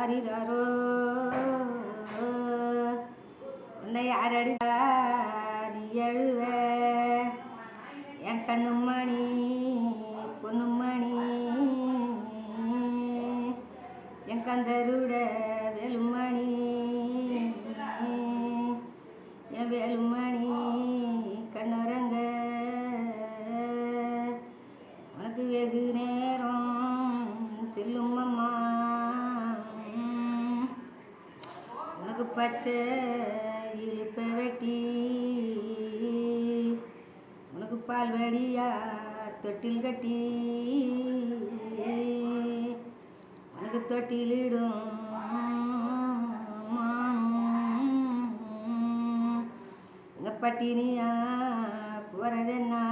ஆரிராரோ உன்னை யாரடிச்சா நீ எழுவ என் கண்ணுமணி பொண்ணுமணி என் கந்தருட வேலுமணி என் வேலுமணி கண்ணுரங்க உனக்கு வெகு நேரம் செல்லும் அம்மா உனக்கு பச்சை இழுப்ப வெட்டி உனக்கு பால் வடியா தொட்டில் கட்டி உனக்கு தொட்டிலிடும் எங்க பட்டினியா போறதென்னா